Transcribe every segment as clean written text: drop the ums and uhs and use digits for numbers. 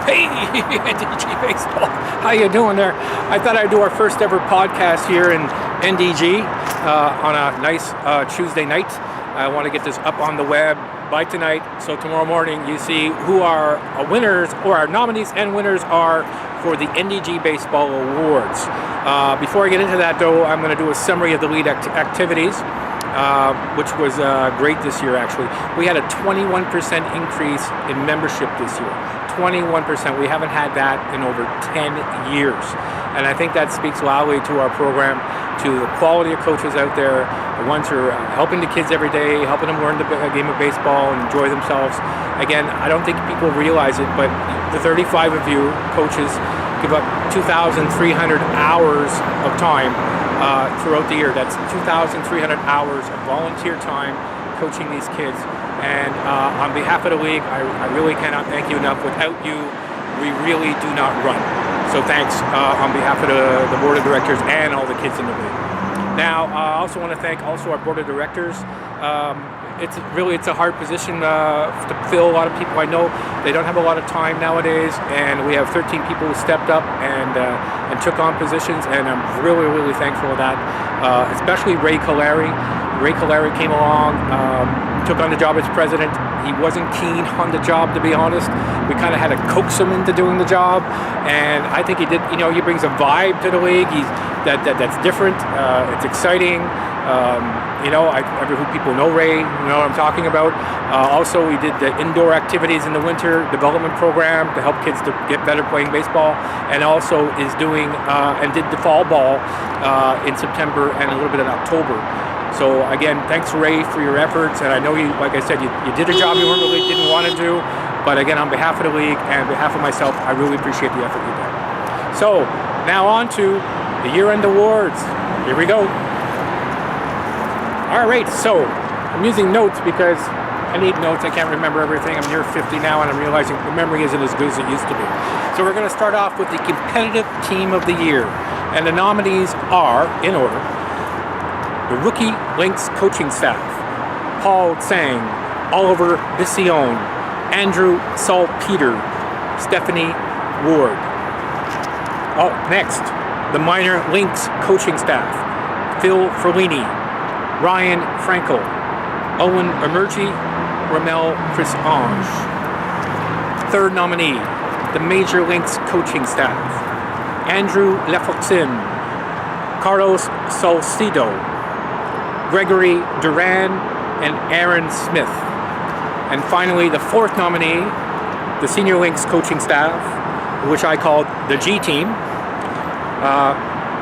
Hey, NDG Baseball. How you doing there? I thought I'd do our first ever podcast here in NDG on a nice Tuesday night. I want to get this up on the web by tonight, so tomorrow morning you see who our winners or our nominees and winners are for the NDG Baseball Awards. Before I get into that though, I'm going to do a summary of the league activities, which was great this year actually. We had a 21% increase in membership this year. 21%. We haven't had that in over 10 years. And I think that speaks loudly to our program, to the quality of coaches out there, the ones who are helping the kids every day, helping them learn the game of baseball and enjoy themselves. Again, I don't think people realize it, but the 35 of you coaches give up 2,300 hours of time throughout the year. That's 2,300 hours of volunteer time coaching these kids. And on behalf of the league, I really cannot thank you enough. Without you, we really do not run. So thanks on behalf of the board of directors and all the kids in the league. Now, I also want to thank also our board of directors. It's a hard position to fill. A lot of people I know, they don't have a lot of time nowadays, and we have 13 people who stepped up and took on positions, and I'm really, really thankful for that. Especially Ray Calari. Ray Calari came along, took on the job as president. He wasn't keen on the job, to be honest. We kind of had to coax him into doing the job, and I think he did. You know, he brings a vibe to the league. That's different. It's exciting. People know Ray. You know what I'm talking about. Also, we did the indoor activities in the winter development program to help kids to get better playing baseball, and also is doing and did the fall ball in September and a little bit in October. So again, thanks Ray for your efforts, and I know you, like I said, you did a job you didn't want to do, but again, on behalf of the league and on behalf of myself, I really appreciate the effort you did. So now on to the year-end awards. Here we go. All right, so I'm using notes because I need notes. I can't remember everything. I'm near 50 now, and I'm realizing the memory isn't as good as it used to be. So we're going to start off with the competitive team of the year, and the nominees are, in order, the Rookie Lynx coaching staff: Paul Tsang, Oliver Bission, Andrew Saltpeter, Stephanie Ward. Oh, next, the minor Lynx coaching staff: Phil Ferlini, Ryan Frankel, Owen Emergi, Ramel Chris-Ange. Third nominee, the major Lynx coaching staff: Andrew Lefoxin, Carlos Salcido, Gregory Duran, and Aaron Smith. And finally, the fourth nominee, the senior Lynx coaching staff, which I called the G team.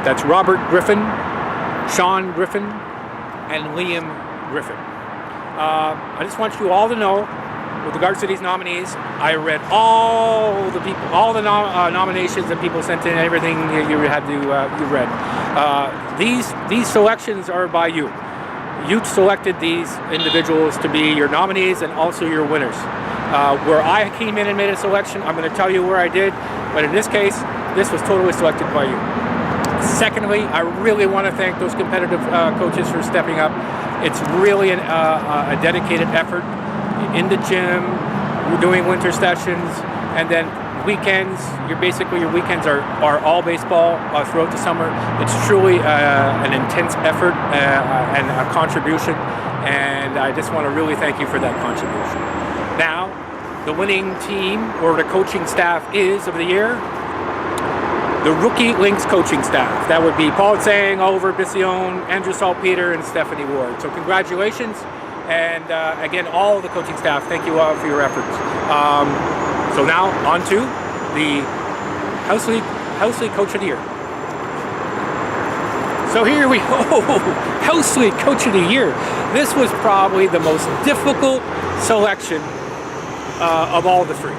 That's Robert Griffin, Sean Griffin, and Liam Griffin. I just want you all to know, with regards to these nominees, I read all the nominations that people sent in, everything you read. These selections are by you. You selected these individuals to be your nominees and also your winners. Where I came in and made a selection, I'm going to tell you where I did, but in this case, this was totally selected by you. Secondly, I really want to thank those competitive coaches for stepping up. It's really a dedicated effort in the gym. We're doing winter sessions, and then weekends. Your weekends are all baseball throughout the summer. It's truly an intense effort and a contribution, and I just want to really thank you for that contribution. Now, the winning team or the coaching staff is of the year the Rookie Lynx coaching staff. That would be Paul Tsang, Oliver Bission, Andrew Saltpeter, and Stephanie Ward. So congratulations, and again, all the coaching staff, thank you all for your efforts. So now on to the House League Coach of the Year. So here we go, House League Coach of the Year. This was probably the most difficult selection of all the three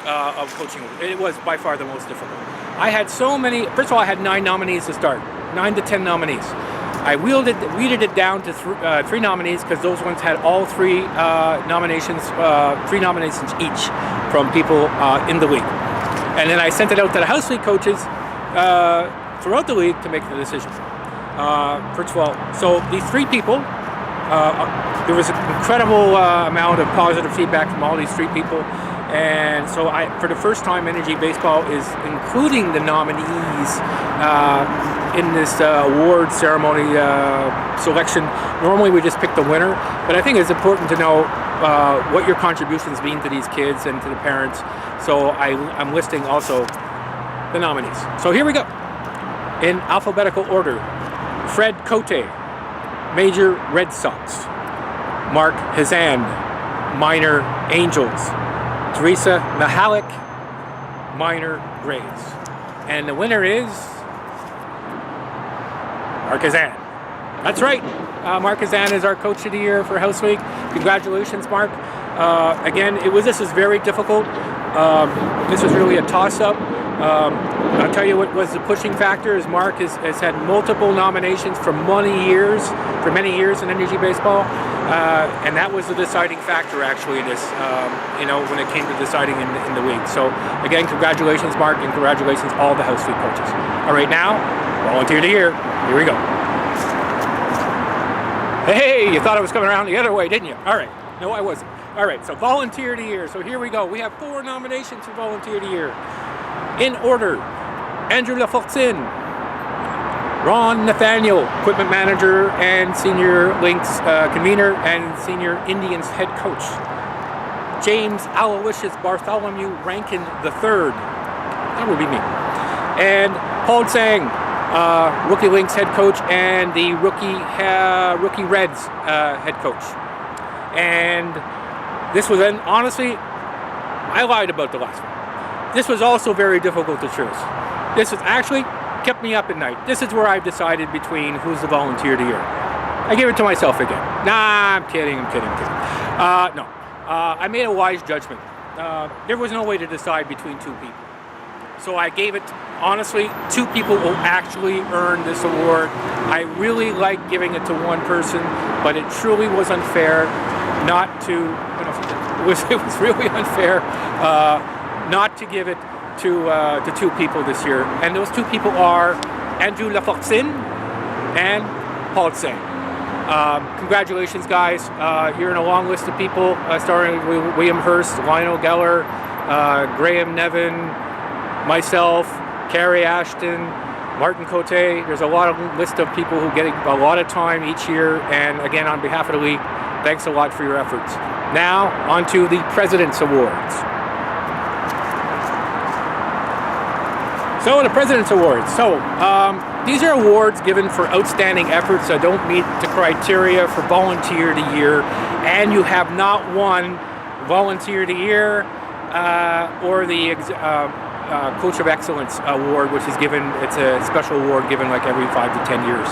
of coaching. It was by far the most difficult. I had so many. First of all, I had 9 nominees to start, 9 to 10 nominees. I weeded it down to 3 nominees because those ones had all 3 nominations, 3 nominations each from people in the league. And then I sent it out to the House League coaches throughout the league to make the decision. First of all, so these 3 people, there was an incredible amount of positive feedback from all these 3 people. And so for the first time, NDG Baseball is including the nominees in this award ceremony selection. Normally we just pick the winner, but I think it's important to know what your contributions mean to these kids and to the parents. So I'm listing also the nominees. So here we go. In alphabetical order: Fred Cote, Major Red Sox; Mark Hazan, Minor Angels; Teresa Mihalik, Minor Grays. And the winner is Mark Hazan. That's right. Mark Hazan is our Coach of the Year for House Week. Congratulations, Mark. Again, this is very difficult. This was really a toss-up. I'll tell you what was the pushing factor is Mark has had multiple nominations for many years in NDG Baseball, and that was the deciding factor actually in this, when it came to deciding in the week. So again, congratulations, Mark, and congratulations all the House Week coaches. All right, now, Volunteer of the Year. Here we go. Hey, you thought I was coming around the other way, didn't you? All right. No, I wasn't. All right, so Volunteer of the Year. So here we go. We have 4 nominations for Volunteer of the Year. In order: Andrew Lafortine, Ron Nathaniel, Equipment Manager and Senior Links Convener and Senior Indians Head Coach; James Aloysius Bartholomew Rankine III, that would be me; and Paul Tsang, Rookie Links Head Coach and the Rookie Reds Head Coach. And this was, and honestly, I lied about the last one. This was also very difficult to choose. This has actually kept me up at night. This is where I've decided between who's the Volunteer of the Year. I gave it to myself again. Nah, I'm kidding. No, I made a wise judgment. There was no way to decide between 2 people. So I gave it, honestly, 2 people will actually earn this award. I really like giving it to one person, but it truly was unfair not to, it was really unfair not to give it to 2 people this year. And those 2 people are Andrew Lafortine and Paul Tsang. Congratulations, guys. You're in a long list of people, starting with William Hurst, Lionel Geller, Graham Nevin, myself, Carrie Ashton, Martin Cote. There's a lot of list of people who get a lot of time each year. And again, on behalf of the league, thanks a lot for your efforts. Now, on to the President's Awards. So, the President's Awards. So, these are awards given for outstanding efforts that don't meet the criteria for Volunteer of the Year, and you have not won Volunteer of the Year or the Coach of Excellence Award, which is given, it's a special award given like every 5 to 10 years.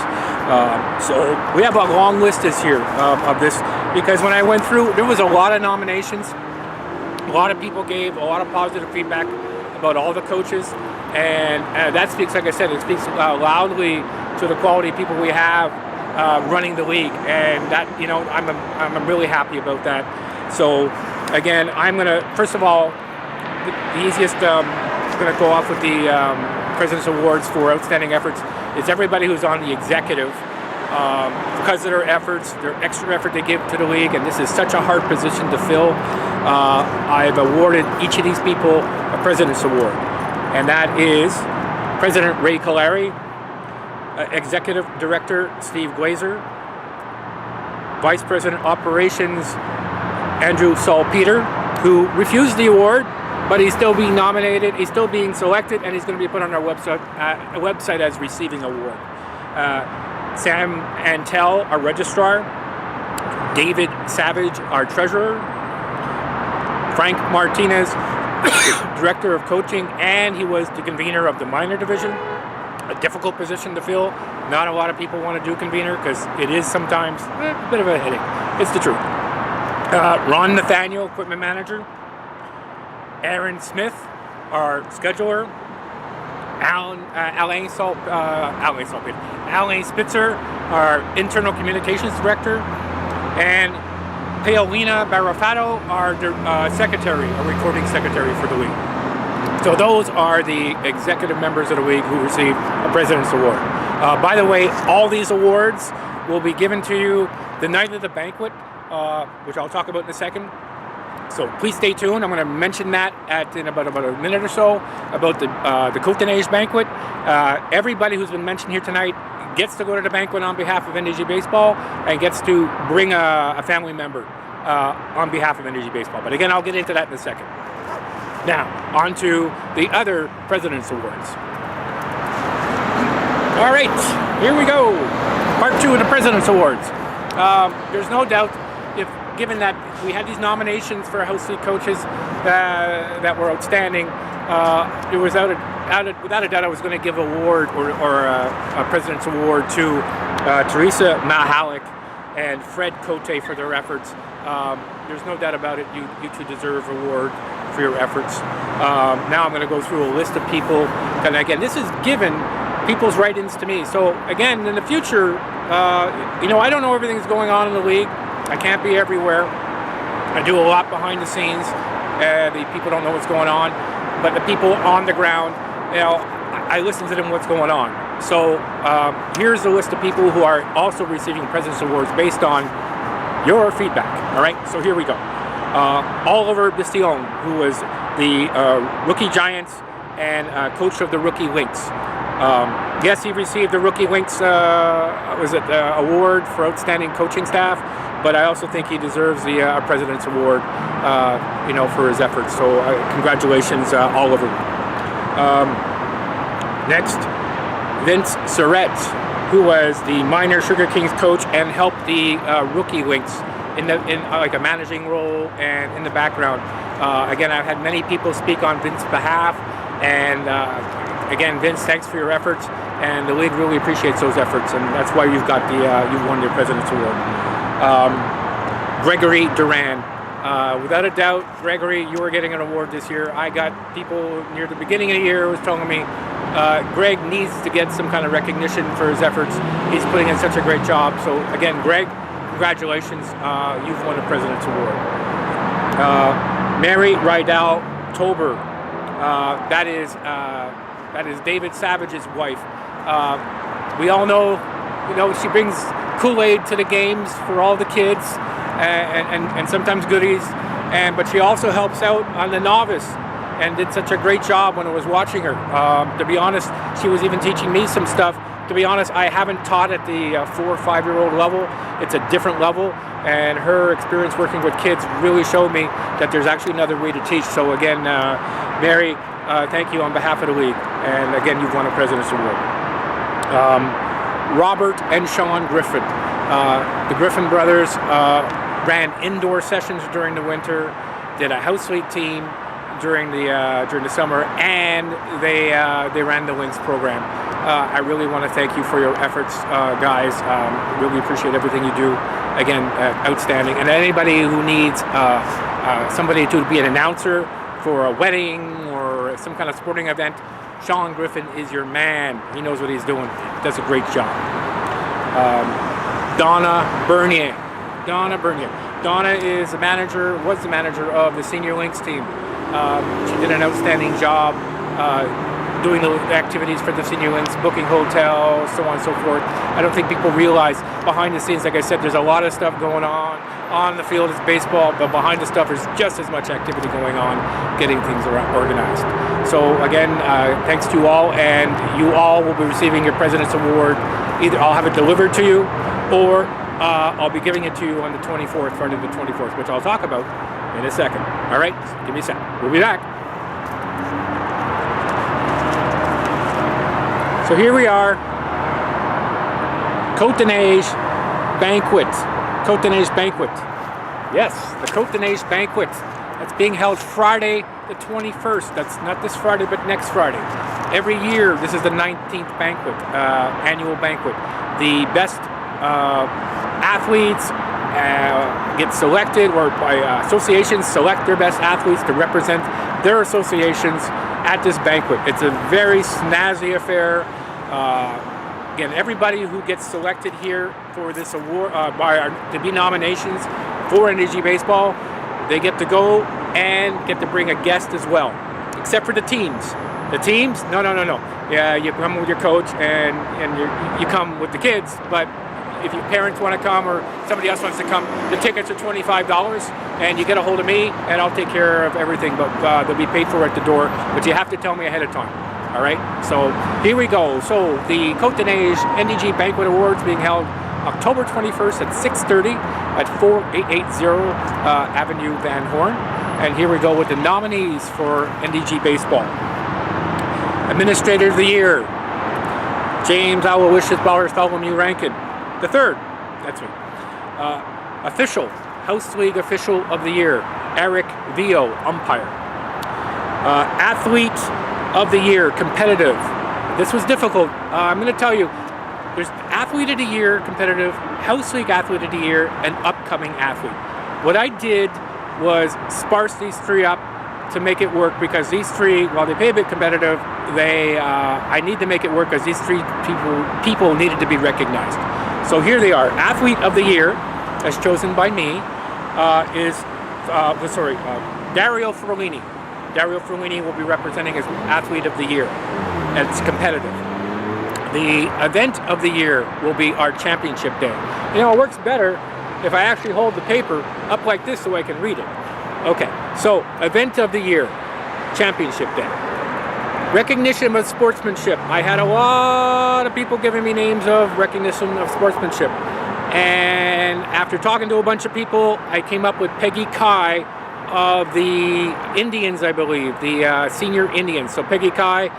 So we have a long list this year of this, because when I went through, there was a lot of nominations. A lot of people gave a lot of positive feedback about all the coaches, and that speaks, like I said, it speaks loudly to the quality of people we have running the league, and that, I'm really happy about that. So again, I'm gonna, first of all, the easiest, I'm gonna go off with the President's Awards for outstanding efforts is everybody who's on the executive, because of their efforts, their extra effort they give to the league, and this is such a hard position to fill. I've awarded each of these people a President's Award, and that is President Ray Calari, Executive Director Steve Glazer, Vice President Operations Andrew Salpeter, who refused the award, but he's still being nominated, he's still being selected, and he's going to be put on our website as receiving award. Sam Antel, our registrar; David Savage, our treasurer; Frank Martinez, director of coaching, and he was the convener of the minor division. A difficult position to fill. Not a lot of people want to do convener because it is sometimes a bit of a headache. It's the truth. Ron Nathaniel, equipment manager; Aaron Smith, our scheduler; Alain Spitzer, our internal communications director; and Paolina Barafato, our secretary, a recording secretary for the league. So those are the executive members of the league who receive a President's Award. By the way, all these awards will be given to you the night of the banquet, which I'll talk about in a second. So please stay tuned. I'm going to mention that in about a minute or so about the Côte-de-Neige Banquet. Everybody who's been mentioned here tonight gets to go to the banquet on behalf of NDG Baseball and gets to bring a family member on behalf of NDG Baseball. But again, I'll get into that in a second. Now, on to the other President's Awards. All right, here we go. Part 2 of the President's Awards. There's no doubt, given that we had these nominations for House League coaches that were outstanding, it was without a doubt I was going to give an award or a President's Award to Teresa Mahalik and Fred Cote for their efforts. There's no doubt about it. You two deserve an award for your efforts. Now I'm going to go through a list of people, and again, this is given people's write-ins to me. So again, in the future, I don't know everything that's going on in the league. I can't be everywhere. I do a lot behind the scenes. The people don't know what's going on, but the people on the ground, I listen to them what's going on. So here's a list of people who are also receiving President's Awards based on your feedback. All right, so here we go. Oliver Bastillon, who was the Rookie Giants and coach of the Rookie Lynx. Yes, he received the Rookie Lynx award for outstanding coaching staff, but I also think he deserves the President's Award, for his efforts. So congratulations, Oliver. Next, Vince Surrett, who was the minor Sugar Kings coach and helped the Rookie Lynx in like a managing role and in the background. Again, I've had many people speak on Vince's behalf, and again, Vince, thanks for your efforts, and the league really appreciates those efforts, and that's why you've won the President's Award. Gregory Duran. Without a doubt, Gregory, you are getting an award this year. I got people near the beginning of the year who was telling me Greg needs to get some kind of recognition for his efforts. He's putting in such a great job. So again, Greg, congratulations. You've won the President's Award. Mary Rydell Tober. That is David Savage's wife. We all know, she brings Kool-Aid to the games for all the kids and sometimes goodies, but she also helps out on the novice and did such a great job when I was watching her. To be honest, she was even teaching me some stuff. To be honest, I haven't taught at the 4 or 5-year-old level. It's a different level, and her experience working with kids really showed me that there's actually another way to teach. So again, Mary, thank you on behalf of the league, and again, you've won a President's Award. Robert and Sean Griffin. The Griffin brothers ran indoor sessions during the winter, did a house league team during the summer, and they ran the Lynx program. I really want to thank you for your efforts, guys. Really appreciate everything you do. Again, outstanding. And anybody who needs somebody to be an announcer for a wedding or some kind of sporting event, Sean Griffin is your man. He knows what he's doing. Does a great job. Donna Bernier. Donna is was the manager of the senior Lynx team. She did an outstanding job doing the activities for the senior Lynx, booking hotels, so on and so forth. I don't think people realize behind the scenes, like I said, there's a lot of stuff going on. On the field is baseball, but behind the stuff there's just as much activity going on, getting things organized. So again, thanks to you all, and you all will be receiving your President's Award. Either I'll have it delivered to you, or I'll be giving it to you on the 24th, Friday the 24th, which I'll talk about in a second. All right, give me a sec. We'll be back. So here we are, Côte-de-Neige Banquet. Côte-de-Neige Banquet. Yes, the Côte-de-Neige Banquet. That's being held Friday the 21st. That's not this Friday, but next Friday. Every year, this is the 19th banquet, annual banquet. The best athletes get selected, or by associations select their best athletes to represent their associations at this banquet. It's a very snazzy affair. Again, everybody who gets selected here for this award, to be nominations for NDG Baseball, they get to go and get to bring a guest as well, except for the teams. The teams, no. Yeah, you come with your coach and you come with the kids, but if your parents want to come or somebody else wants to come, the tickets are $25, and you get a hold of me, and I'll take care of everything. But they'll be paid for at the door. But you have to tell me ahead of time. All right. So here we go. So the Côte-de-Neige NDG Banquet Awards being held October 21st at 6:30 at 4880 Avenue Van Horn. And here we go with the nominees for NDG Baseball. Administrator of the Year, James Aloysius Bartholomew Rankine. The third, that's me. Official, House League Official of the Year, Eric Vio, umpire. Athlete of the Year, competitive. This was difficult. I'm going to tell you, there's Athlete of the Year, competitive, House League Athlete of the Year, and upcoming athlete. What I did was sparse these three up to make it work, because these three, while they pay a bit competitive, I need to make it work because these three people needed to be recognized. So here they are. Athlete of the Year, as chosen by me, is Dario Ferlini. Dario Ferlini will be representing as Athlete of the Year, and it's competitive. The Event of the Year will be our Championship Day. You know, it works better if I actually hold the paper up like this so I can read it. Okay, so Event of the Year, Championship Day. Recognition of sportsmanship. I had a lot of people giving me names of recognition of sportsmanship. And after talking to a bunch of people, I came up with Peggy Kai of the Indians, I believe, the senior Indians. So Peggy Kai,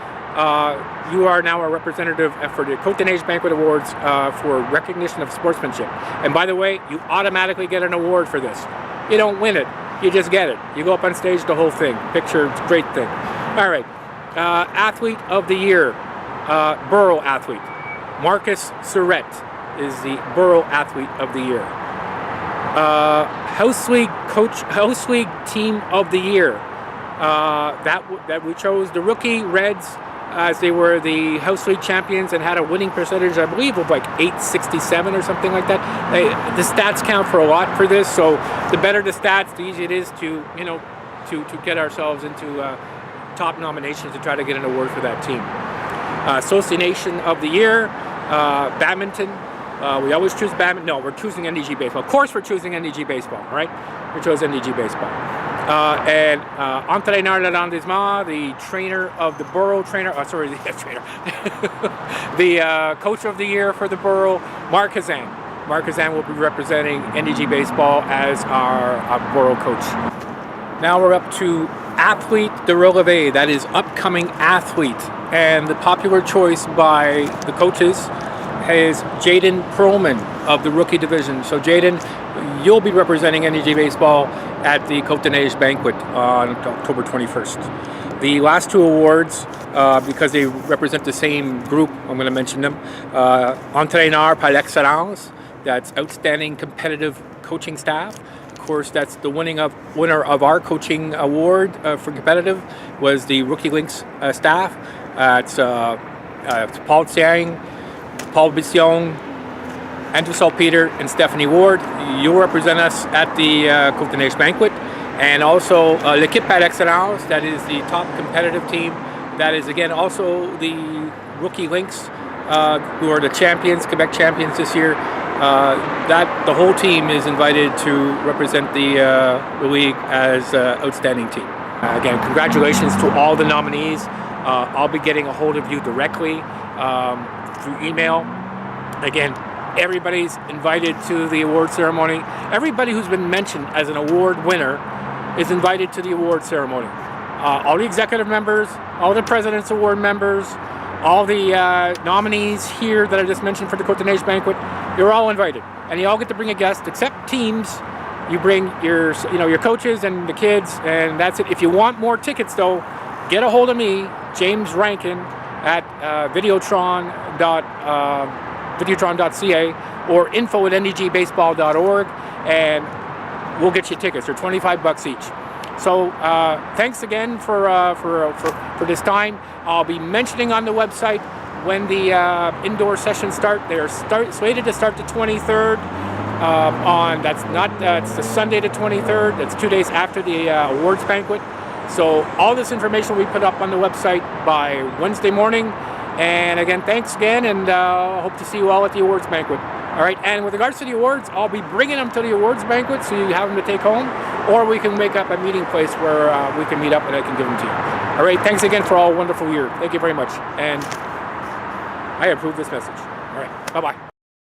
you are now a representative for the Côte-de-Neige Banquet Awards for recognition of sportsmanship. And by the way, you automatically get an award for this. You don't win it, you just get it. You go up on stage, the whole thing. Picture, great thing. All right. Athlete of the Year, Borough Athlete. Marcus Surrett is the Borough Athlete of the Year. House League Team of the Year. That we chose the Rookie Reds, as they were the House League champions and had a winning percentage, I believe, of like 867 or something like that. The stats count for a lot for this, so the better the stats, the easier it is to get ourselves into top nominations to try to get an award for that team. Association of the Year, badminton. We always choose badminton. No, we're choosing NDG Baseball. Of course we're choosing NDG Baseball, right? We chose NDG Baseball. And entraîneur d'arrondissement, the trainer of the borough, the coach of the year for the borough, Mark Hazan. Mark Hazan will be representing NDG Baseball as our borough coach. Now we're up to Athlete de Relevé, that is upcoming athlete. And the popular choice by the coaches is Jaden Perlman of the rookie division. So Jaden, you'll be representing NDG Baseball at the Côte-de-Neige Banquet on October 21st. The last two awards, because they represent the same group, I'm going to mention them. Entraîneur par l'excellence, that's outstanding competitive coaching staff. Of course, that's the winner of our coaching award for competitive was the Rookie Links staff. It's Paul Tsiang, Paul Bisson, Andrew Saltpeter, and Stephanie Ward. You'll represent us at the Côte-de-Neige Banquet. And also l'équipe par excellence, that is the top competitive team. That is, again, also the Rookie Links, who are the champions, Quebec champions this year. The whole team is invited to represent the league as outstanding team. Again, congratulations to all the nominees. I'll be getting a hold of you directly through email. Again, everybody's invited to the award ceremony. Everybody who's been mentioned as an award winner is invited to the award ceremony. All the executive members, all the President's Award members, all the nominees here that I just mentioned for the Côte-de-Neige Banquet, you're all invited. And you all get to bring a guest, except teams. You bring your coaches and the kids, and that's it. If you want more tickets, though, get a hold of me, James Rankine, at videotron.ca or info@ndgbaseball.org, and we'll get you tickets. They're $25 each. So thanks again for this time. I'll be mentioning on the website when the indoor sessions start. They are slated to start the 23rd. It's the Sunday the 23rd. That's 2 days after the awards banquet. So all this information will be put up on the website by Wednesday morning. And again, thanks again, and hope to see you all at the awards banquet. All right, and with regards to the awards, I'll be bringing them to the awards banquet so you have them to take home, or we can make up a meeting place where we can meet up and I can give them to you. All right, thanks again for all wonderful year. Thank you very much, and I approve this message. All right, bye-bye.